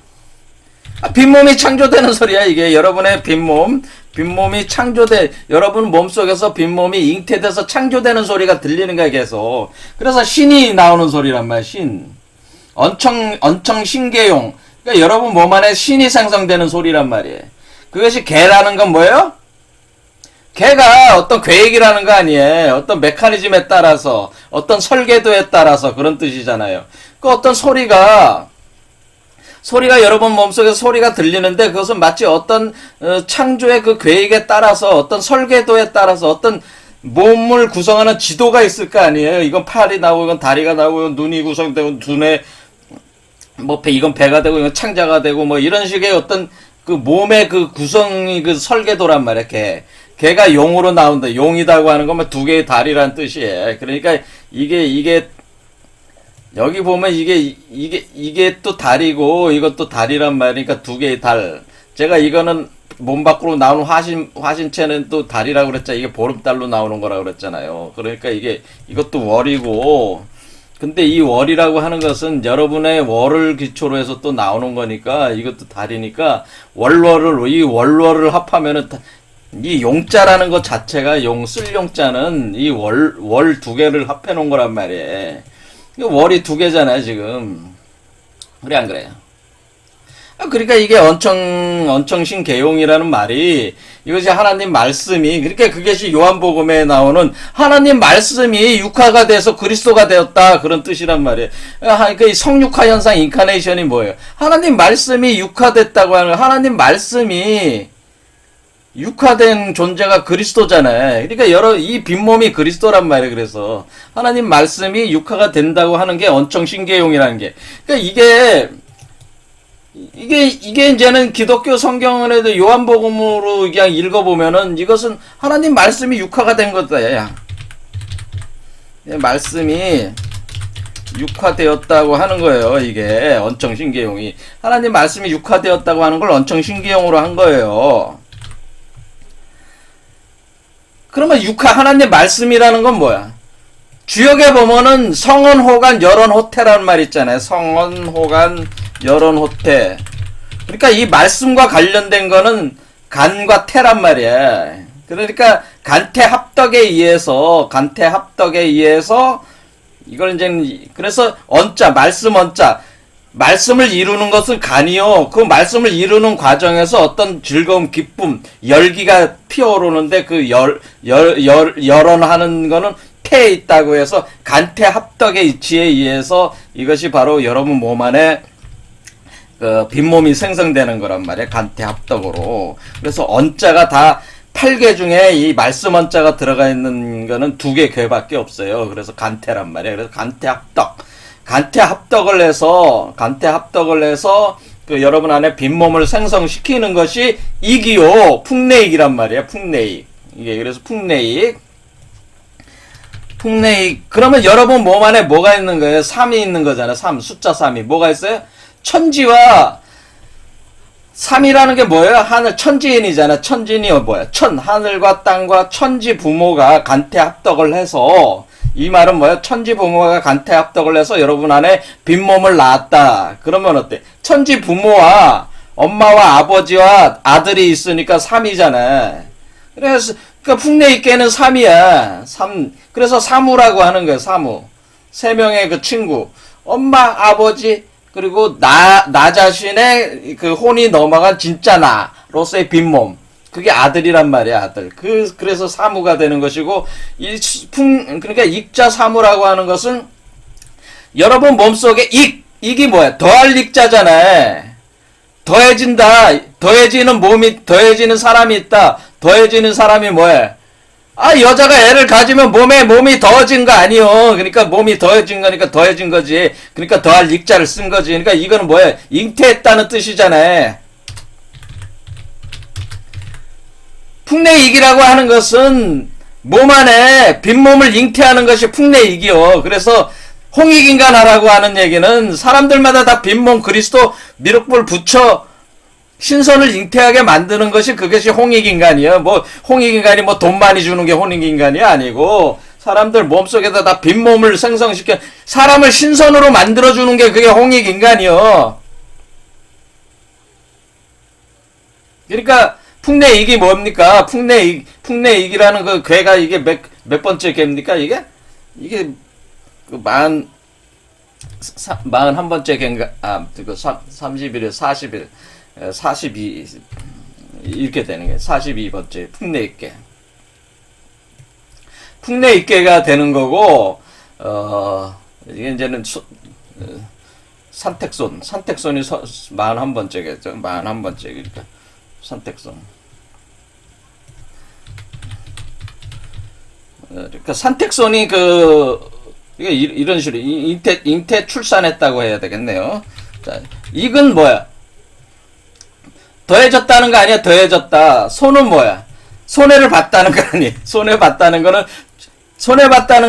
빈몸이 창조되는 소리야, 이게. 여러분의 빈몸이 여러분 몸속에서 빈몸이 잉태돼서 창조되는 소리가 들리는 거야, 계속. 그래서 신이 나오는 소리란 말이야, 신. 언청 신계용. 그러니까 여러분 몸 안에 신이 생성되는 소리란 말이에요. 그것이 개라는 건 뭐예요? 개가 어떤 계획이라는 거 아니에요. 어떤 메커니즘에 따라서, 어떤 설계도에 따라서 그런 뜻이잖아요. 그 어떤 소리가 여러분 몸속에서 소리가 들리는데 그것은 마치 어떤 창조의 그 계획에 따라서 어떤 설계도에 따라서 어떤 몸을 구성하는 지도가 있을 거 아니에요. 이건 팔이 나오고 이건 다리가 나오고 이건 눈이 구성되고 두뇌 이건 배가 되고 이건 창자가 되고 이런 식의 어떤 그 몸의 그 구성이 그 설계도란 말이야. 개가 용으로 나온다. 용이다고 하는 건 두 개의 다리란 뜻이에요. 그러니까 이게 여기 보면 이게 또 다리고 이것도 다리란 말이니까 두 개의 달. 제가 이거는 몸 밖으로 나오는 화신체는 또 다리라고 그랬잖아요. 이게 보름달로 나오는 거라고 그랬잖아요. 그러니까 이것도 월이고, 근데 이 월이라고 하는 것은 여러분의 월을 기초로 해서 또 나오는 거니까 이것도 달이니까 이 월월을 합하면은 이 용자라는 것 자체가 쓸 용자는 이 월 두 개를 합해 놓은 거란 말이에요. 월이 두 개잖아요, 지금. 그래, 안 그래요? 그러니까 이게 언청신계용이라는 말이 이것이 하나님 말씀이, 그러니까 그것이 요한복음에 나오는 하나님 말씀이 육화가 돼서 그리스도가 되었다, 그런 뜻이란 말이에요. 그러니까 이 성육화 현상 인카네이션이 뭐예요? 하나님 말씀이 육화됐다고 하는, 하나님 말씀이 육화된 존재가 그리스도잖아요. 그러니까 이 빈몸이 그리스도란 말이에요. 그래서 하나님 말씀이 육화가 된다고 하는 게 언청신계용이라는 게. 그러니까 이게 이제는 기독교 성경에도 요한복음으로 그냥 읽어보면은 이것은 하나님 말씀이 육화가 된 거다. 말씀이 육화되었다고 하는 거예요. 이게 언청신계용이 하나님 말씀이 육화되었다고 하는 걸 언청신계용으로 한 거예요. 그러면 하나님 말씀이라는 건 뭐야? 주역에 보면은 성언호간 열언호태라는 말 있잖아요. 성언호간 열언호태. 그러니까 이 말씀과 관련된 거는 간과 태란 말이야. 그러니까 간태합덕에 의해서 이걸 이제 그래서 언자 말씀 언자 말씀을 이루는 것은 간이요. 그 말씀을 이루는 과정에서 어떤 즐거움, 기쁨, 열기가 피어오르는데 그 열언하는 거는 태에 있다고 해서 간태합덕의 이치에 의해서 이것이 바로 여러분 몸 안에 그 빈몸이 생성되는 거란 말이에요. 간태합덕으로. 그래서 언자가 다 8개 중에 이 말씀 언자가 들어가 있는 거는 2개 괴밖에 없어요. 그래서 간태란 말이에요. 그래서 간태합덕을 해서 그 여러분 안에 빈몸을 생성시키는 것이 이기요. 풍내익이란 말이에요. 풍내익. 이게 그래서 풍내익. 그러면 여러분 몸 안에 뭐가 있는 거예요? 3이 있는 거잖아요. 3. 숫자 3이. 뭐가 있어요? 천지와 3이라는 게 뭐예요? 하늘 천지인이잖아. 천지인이 뭐야? 하늘과 땅과 천지 부모가 간태합덕을 해서 이 말은 뭐야? 천지 부모가 간태합덕을 해서 여러분 안에 빈몸을 낳았다. 그러면 어때? 천지 부모와 엄마와 아버지와 아들이 있으니까 3이잖아. 그래서 그 풍내익계는 3이야. 3. 그래서 사무라고 하는 거야. 사무. 3명의 그 친구. 엄마, 아버지, 그리고 나 자신의 그 혼이 넘어간 진짜 나로서의 빈몸. 그게 아들이란 말이야, 아들. 그래서 사무가 되는 것이고, 그러니까 익자 사무라고 하는 것은 여러분 몸속에 익이 뭐야? 더할 익자잖아. 더해지는 사람이 있다. 더해지는 사람이 뭐야? 여자가 애를 가지면 몸이 더해진 거 아니요. 그러니까 몸이 더해진 거니까 더해진 거지. 그러니까 더할 익자를 쓴 거지. 그러니까 이거는 뭐야? 잉태했다는 뜻이잖아요. 풍내익이라고 하는 것은 몸 안에 빈몸을 잉태하는 것이 풍내익이요. 그래서 홍익인간하라고 하는 얘기는 사람들마다 다 빈몸 그리스도 미륵불 붙여 신선을 잉태하게 만드는 것이 그것이 홍익인간이에요. 홍익인간이 돈 많이 주는 게 홍익인간이 아니고 사람들 몸속에다 다 빈몸을 생성시켜 사람을 신선으로 만들어주는 게 그게 홍익인간이요. 그러니까 풍내익이 뭡니까? 풍내익이라는 그 괴가 이게 몇 번째 괴입니까? 이게 그 41번째 괴인가? 30일, 40일, 42 이렇게 되는 게 42번째 풍내익계. 풍내익계가 되는 거고 이게 이제는 산택손이 41번째겠죠. 41번째 그러니까 산택손. 그러니까 산택손이 이게 이런 식으로 잉태 출산했다고 해야 되겠네요. 자, 익은 뭐야? 더해졌다는 거 아니야? 더해졌다. 손은 뭐야? 손해를 봤다는 거 아니야? 손해봤다는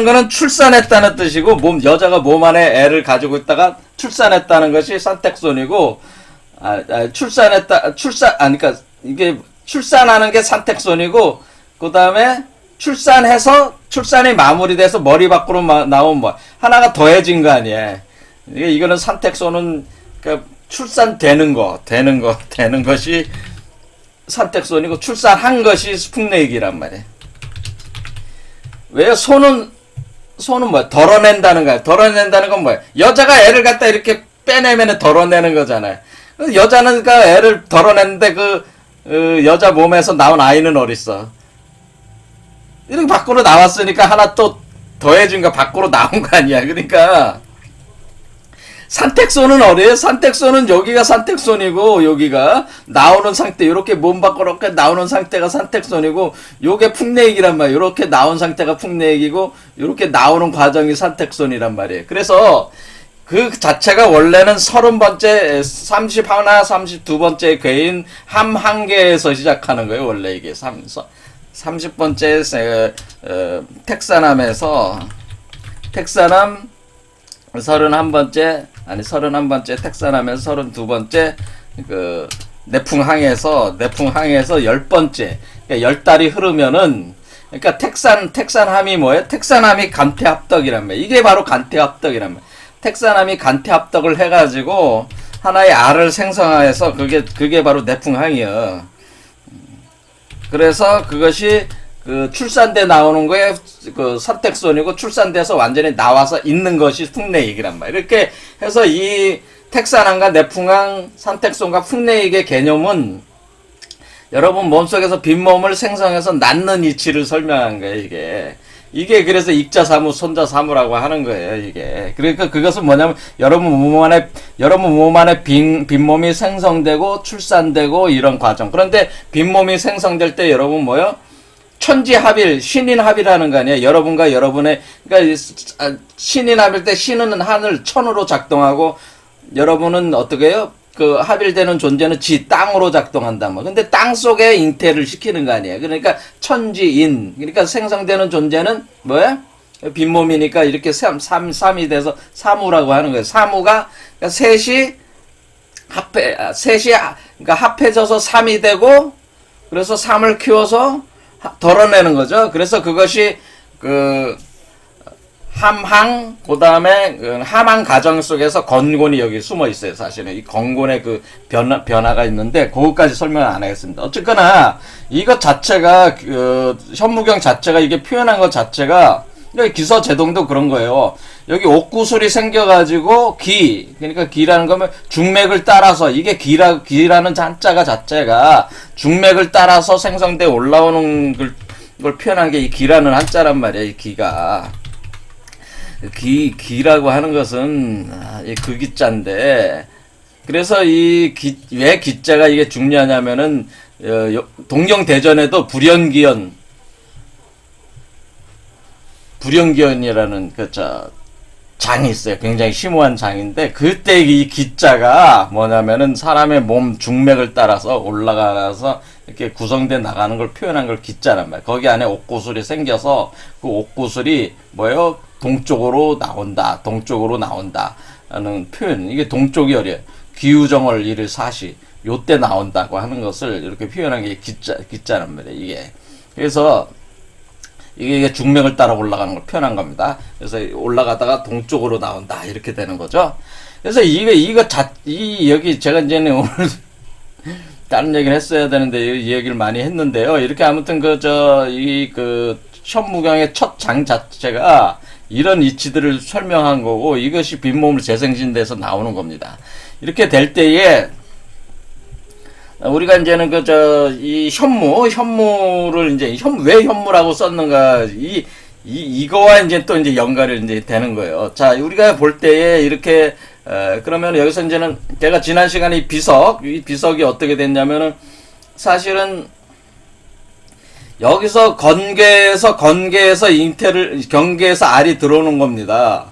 거는 출산했다는 뜻이고, 여자가 몸 안에 애를 가지고 있다가 출산했다는 것이 산택손이고, 그러니까 이게 출산하는 게 산택손이고, 그 다음에 출산이 마무리돼서 머리 밖으로 나온 하나가 더해진 거 아니야? 이거는 산택손은, 출산되는 것이 산택손이고 출산한 것이 풍내익이란 말이에요. 왜요? 손은 뭐야? 덜어낸다는 거야. 덜어낸다는 건 뭐야? 여자가 애를 갖다 이렇게 빼내면 덜어내는 거잖아요. 여자는 그 애를 덜어냈는데 여자 몸에서 나온 아이는 어딨어? 이렇게 밖으로 나왔으니까 하나 또 더해진 거 밖으로 나온 거 아니야. 그러니까 산택손은 어디에요? 산택손은 여기가 산택손이고 여기가 나오는 상태, 이렇게 몸 밖으로 이렇게 나오는 상태가 산택손이고 요게 풍내익이란 말이에요. 이렇게 나온 상태가 풍내익이고 이렇게 나오는 과정이 산택손이란 말이에요. 그래서 그 자체가 원래는 30번째, 31, 32번째 괴인 함한계에서 시작하는 거예요. 원래 이게 30번째 택사남에서 택사남 31번째, 아니 31번째 택산하면서 32번째 그 내풍항에서 10번째, 그러니까 10달이 흐르면은, 그러니까 택산함이 뭐예요? 택산함이 간태합덕이란 말이에요. 이게 바로 간태합덕이란 말이에요. 택산함이 간태합덕을 해가지고 하나의 알을 생성해서 그게 바로 내풍항이에요. 그래서 그것이 그 출산돼 나오는 거에 그 선택선이고, 출산돼서 완전히 나와서 있는 것이 풍내익이란 말이에요. 이렇게 해서 이 택산항과 내풍항, 선택선과 풍내익의 개념은 여러분 몸속에서 빈몸을 생성해서 낳는 이치를 설명한 거예요, 이게 그래서 익자사무, 손자사무라고 하는 거예요, 이게. 그러니까 그것은 뭐냐면, 여러분 몸 안에 빈몸이 생성되고, 출산되고, 이런 과정. 그런데 빈몸이 생성될 때 여러분 뭐요? 천지합일, 신인합이라는 거 아니에요? 여러분과 여러분의, 그러니까 신인합일 때 신은 하늘, 천으로 작동하고, 여러분은 어떻게 해요? 그 합일되는 존재는 땅으로 작동한다 뭐. 근데 땅 속에 잉태를 시키는 거 아니에요. 그러니까 천지인. 그러니까 생성되는 존재는 뭐야? 빈몸이니까 이렇게 삼이 돼서 사무라고 하는 거예요. 사무가 그러니까 셋이 그러니까 합해져서 삼이 되고, 그래서 삼을 키워서 덜어내는 거죠. 그래서 그것이 그 함항, 그 다음에 함항 과정 속에서 건곤이 여기 숨어 있어요. 사실은 이 건곤의 그 변화가 있는데 그것까지 설명을 안 하겠습니다. 어쨌거나 이것 자체가 현무경 자체가 이게 표현한 것 자체가, 기서제동도 그런 거예요. 여기 옥구슬이 생겨가지고 그러니까 기라는 거면 중맥을 따라서, 이게 기라는 한자가 자체가 중맥을 따라서 생성돼 올라오는 걸 표현한 게 이 기라는 한자란 말이에요. 이 기가. 기라고 하는 것은 그 기자인데, 그래서 왜 기자가 이게 중요하냐면은 동경대전에도 불연기연이라는 장이 있어요. 굉장히 심오한 장인데, 그때 이 기자가 뭐냐면은 사람의 몸 중맥을 따라서 올라가서 이렇게 구성돼 나가는 걸 표현한 걸 기자란 말이에요. 거기 안에 옥구슬이 생겨서 그 옥구슬이 뭐예요? 동쪽으로 나온다 하는 표현. 이게 동쪽이 어려요. 기우정월 1일 사시 요때 나온다고 하는 것을 이렇게 표현한 게 기자란 말이에요. 이게. 그래서 이게 중맥을 따라 올라가는 걸 표현한 겁니다. 그래서 올라가다가 동쪽으로 나온다 이렇게 되는 거죠. 그래서 여기 제가 이제는 오늘 다른 얘기를 했어야 되는데 이 얘기를 많이 했는데요. 이렇게 아무튼 현무경의 첫 장 자체가 이런 이치들을 설명한 거고, 이것이 빈몸을 재생신돼서 나오는 겁니다. 이렇게 될 때에 우리가 이제는 이 현무를 이제 왜 현무라고 썼는가, 이거와 이제 또 이제 연관이 이제 되는 거예요. 자, 우리가 볼 때에 이렇게 그러면 여기서 이제는 제가 지난 시간에 이 비석이 어떻게 됐냐면은, 사실은 여기서 건계에서 경계에서 알이 들어오는 겁니다.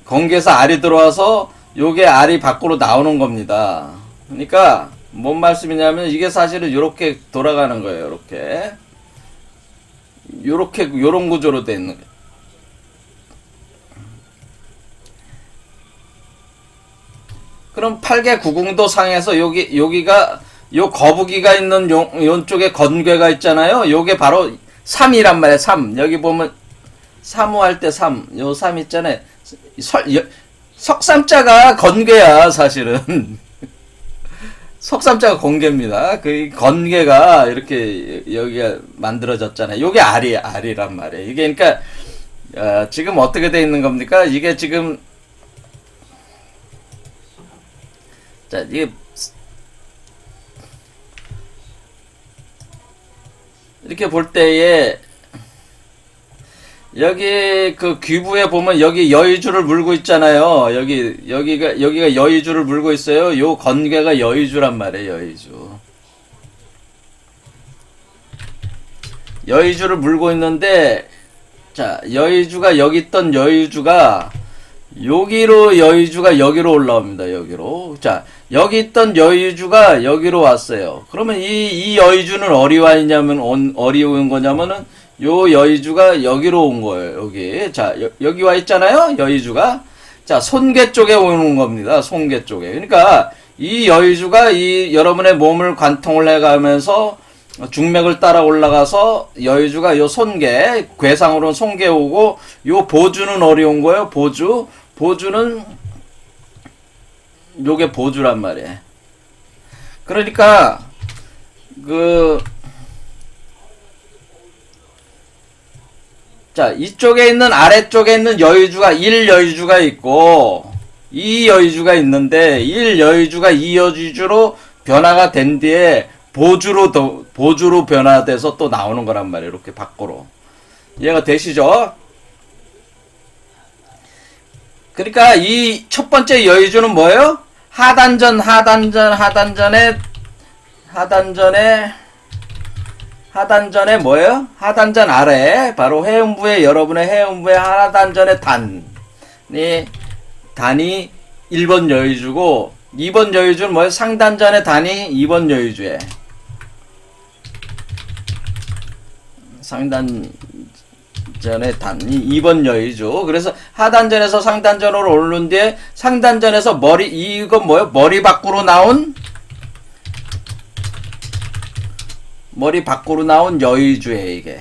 건계에서 알이 들어와서 요게 알이 밖으로 나오는 겁니다. 그러니까 뭔 말씀이냐면, 이게 사실은 요렇게 돌아가는 거예요. 요런 구조로 돼 있는 거예요. 그럼 8개 구궁도 상에서 여기가 요 거북이가 있는 요쪽에 건괴가 있잖아요. 요게 바로 3이란 말이에요. 3. 여기 보면 사무할 때 3. 요 3 있잖아요. 석삼자가 건괴야, 사실은. 석삼자가 건괴입니다. 그 건괴가 이렇게 여기가 만들어졌잖아요. 요게 알이란 말이에요. 이게 그러니까 지금 어떻게 돼 있는 겁니까? 이게 지금 이게 이렇게 볼 때에 여기 그 귀부에 보면 여기 여의주를 물고 있잖아요. 여기가 여의주를 물고 있어요. 요 건괴가 여의주란 말이에요. 여의주를 물고 있는데, 자, 여기 있던 여의주가 여기로 올라옵니다. 여기로. 자, 여기 있던 여의주가 여기로 왔어요. 그러면 이 여의주는 어디 와 있냐면, 어디 온 거냐면은, 요 여의주가 여기로 온 거예요. 여기. 자, 여기 와 있잖아요. 여의주가. 자, 손괴 쪽에 오는 겁니다. 손괴 쪽에. 그러니까 이 여의주가 이 여러분의 몸을 관통을 해가면서 중맥을 따라 올라가서 여의주가 요 손괴, 괴상으로는 손괴 오고, 요 보주는 어려운 거예요. 보주는 요게 보주란 말이에요. 그러니까 자, 이쪽에 있는 아래쪽에 있는 여의주가 1여의주가 있고 2여의주가 있는데 1여의주가 2여의주로 변화가 된 뒤에 보주로 변화돼서 또 나오는 거란 말이에요. 이렇게 밖으로. 이해가 되시죠? 그러니까 이 첫 번째 여의주는 뭐예요? 하단전에 뭐예요? 하단전 아래 바로 여러분의 해음부의 하단전의 단이 1번 여의주고 2번 여의주는 뭐예요? 상단전의 단이 2번 여의주에 상단전의 단이 2번 여의주. 그래서 하단전에서 상단전으로 오른 뒤에 상단전에서 이건 뭐예요? 머리 밖으로 나온 여의주에 이게.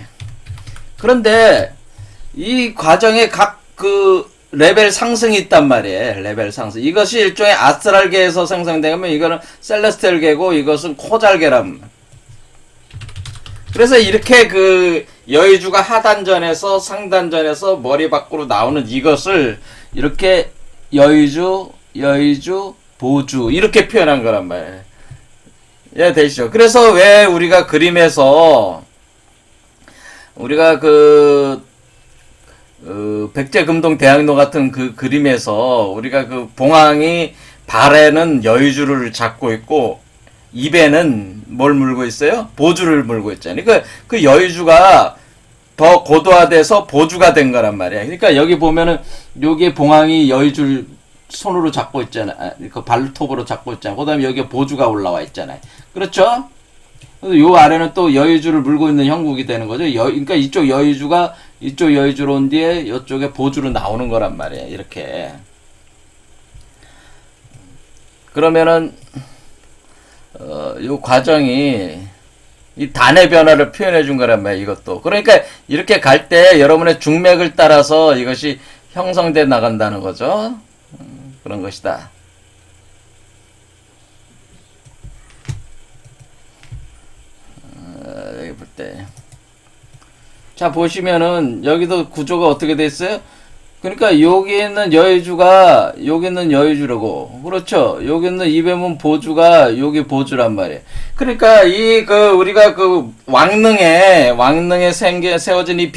그런데 이 과정에 각 레벨 상승이 있단 말이에요. 레벨 상승. 이것이 일종의 아스트랄계에서 생성되면 이거는 셀레스텔계고 이것은 코잘계란. 그래서 이렇게 여의주가 하단전에서 상단전에서 머리 밖으로 나오는 이것을 이렇게 여의주, 보주 이렇게 표현한 거란 말이에요. 예, 되시죠? 그래서 왜 우리가 그림에서 우리가 백제금동 대학로 같은 그림에서 우리가 봉황이 발에는 여의주를 잡고 있고 입에는 뭘 물고 있어요? 보주를 물고 있잖아요. 그 여의주가 더 고도화돼서 보주가 된 거란 말이야. 그러니까 여기 보면은 여기에 봉황이 여의주를 손으로 잡고 있잖아요. 그 발톱으로 잡고 있잖아요. 그 다음에 여기에 보주가 올라와 있잖아요. 그렇죠? 요 아래는 또 여의주를 물고 있는 형국이 되는 거죠. 그러니까 이쪽 여의주로 온 뒤에 이쪽에 보주로 나오는 거란 말이에요. 이렇게. 그러면은 요 과정이 이 단의 변화를 표현해 준 거란 말이에요. 이것도. 그러니까 이렇게 갈 때 여러분의 중맥을 따라서 이것이 형성돼 나간다는 거죠. 그런 것이다. 여기 볼 때. 자, 보시면은 여기도 구조가 어떻게 돼 있어요? 그러니까 여기 있는 여의주라고. 그렇죠? 여기 있는 입에문 보주가 여기 보주란 말이에요. 그러니까 우리가 왕릉에 세워진 이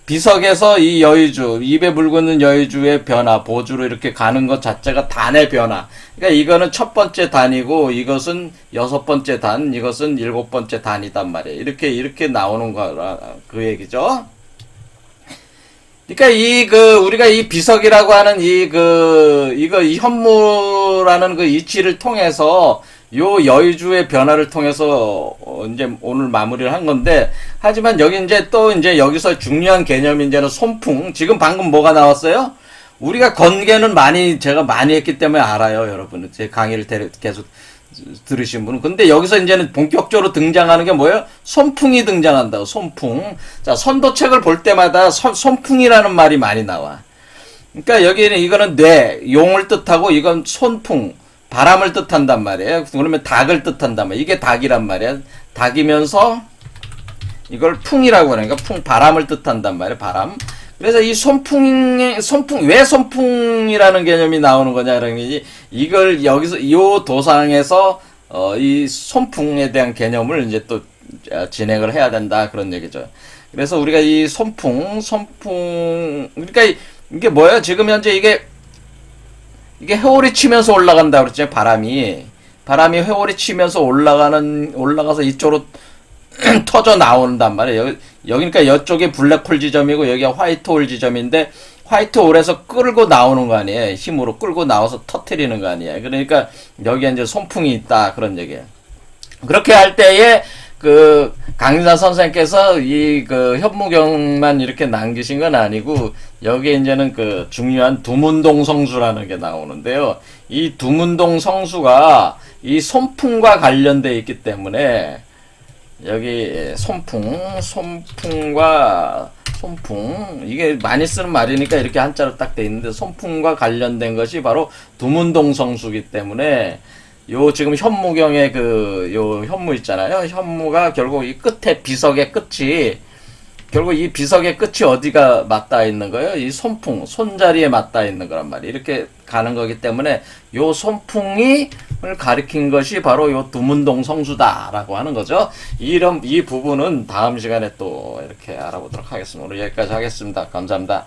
비석에서 이 여의주, 입에 물고 있는 여의주의 변화, 보주로 이렇게 가는 것 자체가 단의 변화. 그러니까 이거는 첫 번째 단이고, 이것은 여섯 번째 단, 이것은 일곱 번째 단이단 말이에요. 이렇게 나오는 거라, 그 얘기죠. 그러니까 우리가 이 비석이라고 하는 이 현무라는 이치를 통해서 요 여의주의 변화를 통해서 이제 오늘 마무리를 한 건데, 하지만 여기 이제 여기서 중요한 개념이 이제는 손풍. 지금 방금 뭐가 나왔어요? 우리가 건개는 제가 많이 했기 때문에 알아요, 여러분. 제 강의를 계속 들으신 분은. 근데 여기서 이제는 본격적으로 등장하는 게 뭐예요? 손풍이 등장한다고, 손풍. 자, 선도책을 볼 때마다 손풍이라는 말이 많이 나와. 그러니까 여기는 이거는 용을 뜻하고 이건 손풍. 바람을 뜻한단 말이에요. 그러면 닭을 뜻한단 말이에요. 이게 닭이란 말이에요. 닭이면서 이걸 풍이라고 하니까 바람을 뜻한단 말이에요. 바람. 그래서 이 왜 손풍이라는 개념이 나오는 거냐라는 게 이걸 여기서 이 도상에서 이 손풍에 대한 개념을 이제 또 진행을 해야 된다 그런 얘기죠. 그래서 우리가 이 손풍 그러니까 이게 뭐예요? 지금 현재 이게 회오리 치면서 올라간다 그랬죠. 바람이 회오리 치면서 올라가서 이쪽으로 터져 나온단 말이에요. 여기니까 이쪽이 블랙홀 지점이고 여기가 화이트홀 지점인데 화이트홀에서 끌고 나오는 거 아니에요. 힘으로 끌고 나와서 터트리는 거 아니에요. 그러니까 여기에 이제 손풍이 있다 그런 얘기예요. 그렇게 할 때에 그 강인사 선생께서 이 그 현무경만 이렇게 남기신 건 아니고 여기에 이제는 그 중요한 두문동 성수라는 게 나오는데요. 이 두문동 성수가 이 손풍과 관련돼 있기 때문에 여기 손풍과 손풍 이게 많이 쓰는 말이니까 이렇게 한자로 딱 돼 있는데 손풍과 관련된 것이 바로 두문동 성수기 때문에 요 지금 현무경의 그 요 현무 있잖아요. 현무가 결국 이 끝에 비석의 끝이 결국 이 비석의 끝이 어디가 맞닿아 있는 거예요? 이 손풍, 손자리에 맞닿아 있는 거란 말이에요. 이렇게 가는 거기 때문에 요 손풍이 가리킨 것이 바로 요 두문동 성수다라고 하는 거죠. 이 부분은 다음 시간에 또 이렇게 알아보도록 하겠습니다. 오늘 여기까지 하겠습니다. 감사합니다.